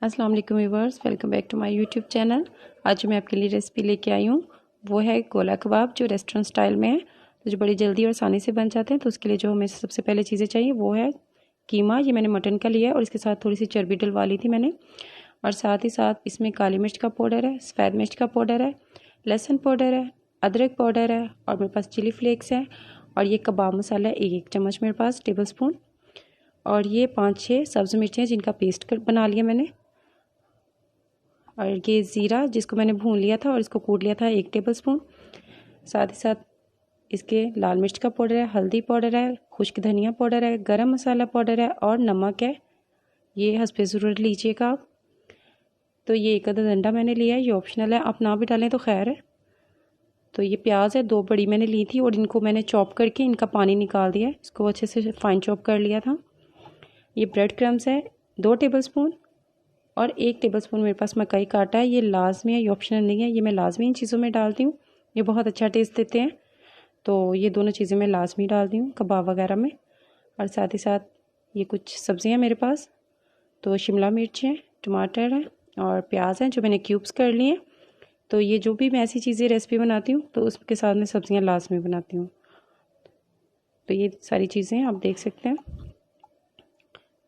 अस्सलाम वालेकुम viewers, welcome back to my YouTube channel. आज मैं आपके लिए रेसिपी लेके आई हूँ, वो है गोला कबाब जो रेस्टोरेंट स्टाइल में है, तो जो बड़ी जल्दी और आसानी से बन जाते हैं। तो उसके लिए जो हमें सबसे पहले चीज़ें चाहिए वो है कीमा। ये मैंने मटन का लिया है और इसके साथ थोड़ी सी चर्बी डलवा ली थी मैंने। और साथ ही साथ इसमें काली मिर्च का पाउडर है, सफ़ेद मिर्च का पाउडर है, लहसुन पाउडर है, अदरक पाउडर है और मेरे पास चिली फ्लेक्स है। और ये कबाब मसाला है 1 चम्मच मेरे पास टेबल स्पून। और ये 5-6 सब्ज़ मिर्चें हैं जिनका पेस्ट बना लिया मैंने। और ये ज़ीरा जिसको मैंने भून लिया था और इसको कूट लिया था 1 टेबल स्पून। साथ ही साथ इसके लाल मिर्च का पाउडर है, हल्दी पाउडर है, खुश्क धनिया पाउडर है, गरम मसाला पाउडर है और नमक है। ये हस्बे ज़रूरत लीजिएगा आप। तो ये 1 आधा डंडा मैंने लिया है, ये ऑप्शनल है, आप ना भी डालें तो खैर है। तो ये प्याज है 2 बड़ी मैंने ली थी और इनको मैंने चॉप करके इनका पानी निकाल दिया है, इसको अच्छे से फाइन चॉप कर लिया था। ये ब्रेड क्रम्स है 2 टेबल स्पून और 1 टेबल स्पून मेरे पास मकई का आटा है। ये लाजमी है, ये ऑप्शनल नहीं है, ये मैं लाजमी इन चीज़ों में डालती हूँ, ये बहुत अच्छा टेस्ट देते हैं। तो ये दोनों चीज़ें मैं लाजमी डालती हूँ कबाब वगैरह में। और साथ ही साथ ये कुछ सब्ज़ियाँ मेरे पास, तो शिमला मिर्च है, टमाटर है और प्याज हैं जो मैंने क्यूब्स कर लिए हैं। तो ये जो भी मैं ऐसी चीज़ें रेसिपी बनाती हूँ तो उसके साथ मैं सब्ज़ियाँ लाजमी बनाती हूँ। तो ये सारी चीज़ें आप देख सकते हैं।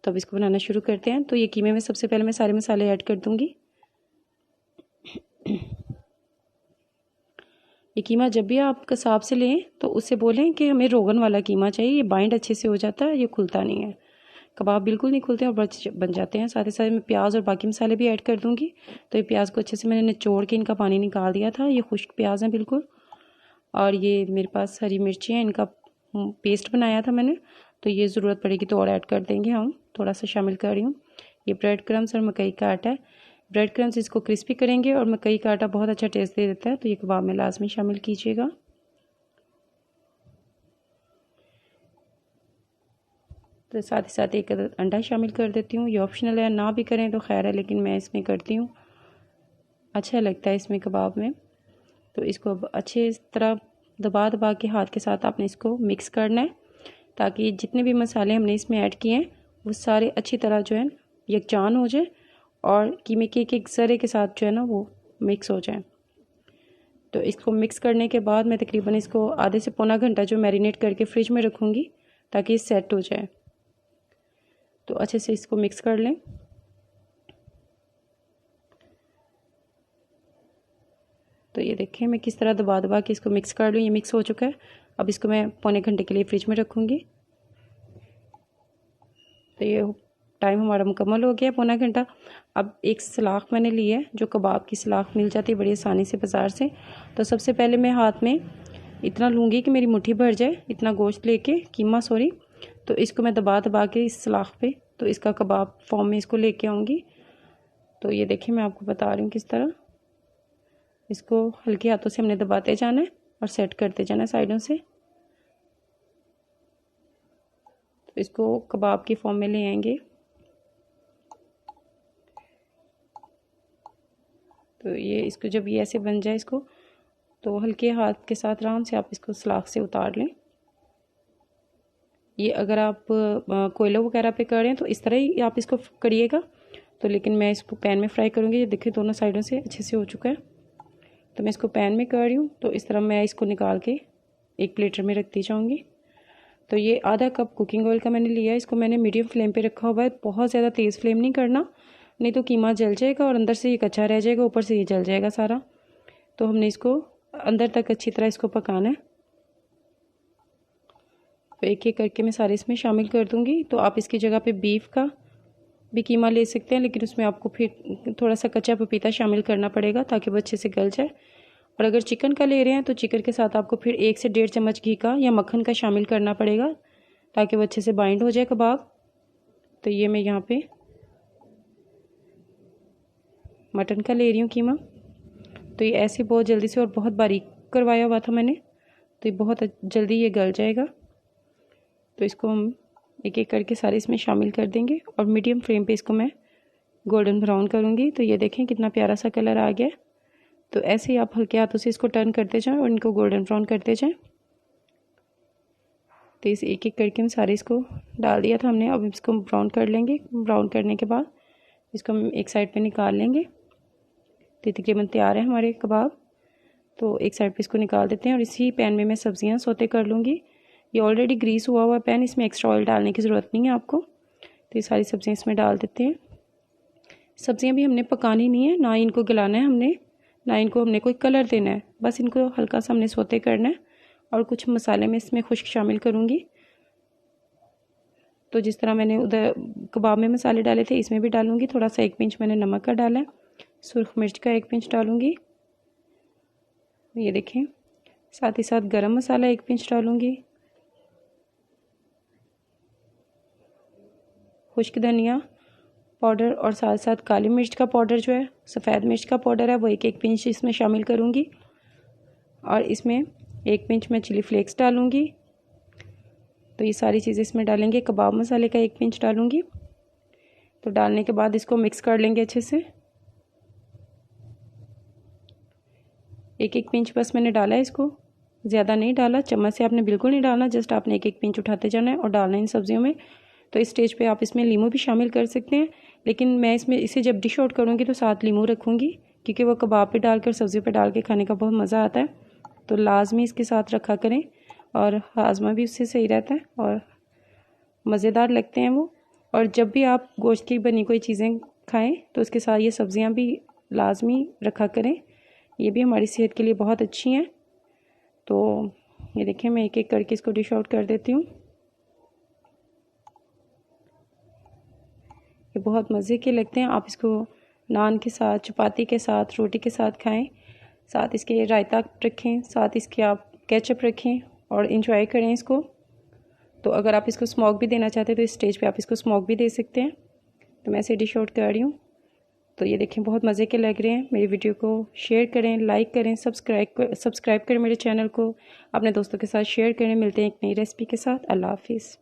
तो अब इसको बनाना शुरू करते हैं। तो ये कीमे में सबसे पहले मैं सारे मसाले ऐड कर दूँगी। ये कीमा जब भी आप कसाब से लें तो उससे बोलें कि हमें रोगन वाला कीमा चाहिए, ये बाइंड अच्छे से हो जाता है, ये खुलता नहीं है। कबाब बिल्कुल नहीं खुलते और बन जाते हैं। साथ ही साथ मैं प्याज और बाकी मसाले भी ऐड कर दूँगी। तो ये प्याज को अच्छे से मैंने निचोड़ के इनका पानी निकाल दिया था, ये खुश्क प्याज हैं बिल्कुल। और ये मेरे पास हरी मिर्ची हैं, इनका पेस्ट बनाया था मैंने, तो ये ज़रूरत पड़ेगी तो और ऐड कर देंगे हम, थोड़ा सा शामिल कर रही हूँ। ये ब्रेड क्रम्स और मकई का आटा है। ब्रेड क्रम्स इसको क्रिस्पी करेंगे और मकई का आटा बहुत अच्छा टेस्ट दे देता है, तो ये कबाब में लाजमी शामिल कीजिएगा। तो साथ ही साथ 1 अंडा शामिल कर देती हूँ, ये ऑप्शनल है, ना भी करें तो खैर है, लेकिन मैं इसमें करती हूँ, अच्छा लगता है इसमें कबाब में। तो इसको अब अच्छे तरह दबा दबा के हाथ के साथ आपने इसको मिक्स करना है, ताकि जितने भी मसाले हमने इसमें ऐड किए हैं वो सारे अच्छी तरह जो है यकजान हो जाए और कीमे के एक ज़रे के साथ जो है ना वो मिक्स हो जाए। तो इसको मिक्स करने के बाद मैं तकरीबन इसको आधे से पौना घंटा जो मैरिनेट करके फ्रिज में रखूँगी ताकि ये सेट हो जाए। तो अच्छे से इसको मिक्स कर लें। तो ये देखें मैं किस तरह दबा दबा के इसको मिक्स कर लूँ, ये मिक्स हो चुका है। अब इसको मैं पौने घंटे के लिए फ्रिज में रखूँगी। तो ये टाइम हमारा मुकम्मल हो गया, पौना घंटा। अब एक सलाख मैंने ली है, जो कबाब की सलाख मिल जाती है बड़ी आसानी से बाज़ार से। तो सबसे पहले मैं हाथ में इतना लूँगी कि मेरी मुट्ठी भर जाए, इतना गोश्त लेके कीमा सॉरी। तो इसको मैं दबा दबा के इस सलाख पे तो इसका कबाब फॉर्म में इसको लेके आऊँगी। तो ये देखिए मैं आपको बता रही हूँ किस तरह इसको हल्के हाथों से हमने दबाते जाना है और सेट करते जाना है साइडों से। तो इसको कबाब की फॉर्म में ले आएंगे। तो ये इसको जब ये ऐसे बन जाए इसको तो हल्के हाथ के साथ आराम से आप इसको सलाख से उतार लें। ये अगर आप कोयला वगैरह पे कर रहे हैं तो इस तरह ही आप इसको करिएगा। तो लेकिन मैं इसको पैन में फ्राई करूँगी। ये देखिए दोनों साइडों से अच्छे से हो चुका है। तो मैं इसको पैन में कर रही हूँ, तो इस तरह मैं इसको निकाल के एक प्लेटर में रखती जाऊँगी। तो ये आधा कप कुकिंग ऑयल का मैंने लिया है, इसको मैंने मीडियम फ्लेम पे रखा हुआ है। बहुत ज़्यादा तेज़ फ्लेम नहीं करना, नहीं तो कीमा जल जाएगा और अंदर से ये कच्चा रह जाएगा, ऊपर से ये जल जाएगा सारा। तो हमने इसको अंदर तक अच्छी तरह इसको पकाना है। तो एक एक करके मैं सारे इसमें शामिल कर दूँगी। तो आप इसकी जगह पे बीफ का भी कीमा ले सकते हैं, लेकिन उसमें आपको फिर थोड़ा सा कच्चा पपीता शामिल करना पड़ेगा ताकि वो अच्छे से गल जाए। और अगर चिकन का ले रहे हैं तो चिकन के साथ आपको फिर 1 से 1.5 चम्मच घी का या मक्खन का शामिल करना पड़ेगा ताकि वो अच्छे से बाइंड हो जाए कबाब। तो ये मैं यहाँ पे मटन का ले रही हूँ कीमा। तो ये ऐसे बहुत जल्दी से और बहुत बारीक करवाया हुआ था मैंने, तो ये बहुत जल्दी ये गल जाएगा। तो इसको हम एक एक करके सारे इसमें शामिल कर देंगे और मीडियम फ्लेम पे इसको मैं गोल्डन ब्राउन करूँगी। तो ये देखें कितना प्यारा सा कलर आ गया। तो ऐसे ही आप हल्के हाथों से इसको टर्न करते जाएं और इनको गोल्डन ब्राउन करते जाएं। तो इस एक एक करके हम सारे इसको डाल दिया था हमने। अब इसको ब्राउन कर लेंगे। ब्राउन करने के बाद इसको हम एक साइड पे निकाल लेंगे। तो तकरीबन तैयार है हमारे कबाब। तो एक साइड पे इसको निकाल देते हैं और इसी पैन में मैं सब्ज़ियां सौते कर लूँगी। ये ऑलरेडी ग्रीस हुआ हुआ पैन, इसमें एक्स्ट्रा ऑयल डालने की ज़रूरत नहीं है आपको। तो ये सारी सब्ज़ियां इसमें डाल देते हैं। सब्ज़ियां भी हमने पकानी नहीं है, ना ही इनको गलाना है हमने, ना इनको हमने कोई कलर देना है, बस इनको हल्का सा हमने सौते करना है। और कुछ मसाले मैं इसमें खुश्क शामिल करूँगी। तो जिस तरह मैंने उधर कबाब में मसाले डाले थे इसमें भी डालूँगी। थोड़ा सा 1 पिंच मैंने नमक का डाला है, सुर्ख मिर्च का 1 पिंच डालूँगी, ये देखें। साथ ही साथ गरम मसाला 1 पिंच डालूँगी, खुश्क धनिया पाउडर और साथ साथ काली मिर्च का पाउडर जो है, सफ़ेद मिर्च का पाउडर है, वो 1-1 पिंच इसमें शामिल करूँगी। और इसमें 1 पिंच मैं चिली फ्लेक्स डालूँगी। तो ये सारी चीज़ें इसमें डालेंगे। कबाब मसाले का 1 पिंच डालूँगी। तो डालने के बाद इसको मिक्स कर लेंगे अच्छे से। 1-1 पिंच बस मैंने डाला है, इसको ज़्यादा नहीं डाला। चम्मच से आपने बिल्कुल नहीं डालना, जस्ट आपने 1-1 पिंच उठाते जाना है और डालना है इन सब्जियों में। तो इस स्टेज पे आप इसमें लीमू भी शामिल कर सकते हैं, लेकिन मैं इसमें इसे जब डिश आउट करूँगी तो साथ लीमू रखूँगी, क्योंकि वो कबाब पे डालकर सब्ज़ी पे डाल के खाने का बहुत मज़ा आता है। तो लाजमी इसके साथ रखा करें और हाजमा भी उससे सही रहता है और मज़ेदार लगते हैं वो। और जब भी आप गोश्त की बनी कोई चीज़ें खाएं तो उसके साथ ये सब्ज़ियां भी लाजमी रखा करें, ये भी हमारी सेहत के लिए बहुत अच्छी हैं। तो ये देखें, मैं एक एक करके इसको डिश आउट कर देती हूँ। ये बहुत मज़े के लगते हैं। आप इसको नान के साथ, चपाती के साथ, रोटी के साथ खाएं। साथ इसके रायता रखें, साथ इसके आप केचप रखें और इंजॉय करें इसको। तो अगर आप इसको स्मोक भी देना चाहते हैं तो इस स्टेज पे आप इसको स्मोक भी दे सकते हैं। तो मैं इसे डिश आउट कर रही हूँ। तो ये देखें, बहुत मज़े के लग रहे हैं। मेरी वीडियो को शेयर करें, लाइक करें, सब्सक्राइब करें मेरे चैनल को, अपने दोस्तों के साथ शेयर करें। मिलते हैं एक नई रेसिपी के साथ। अल्लाह हाफिज़।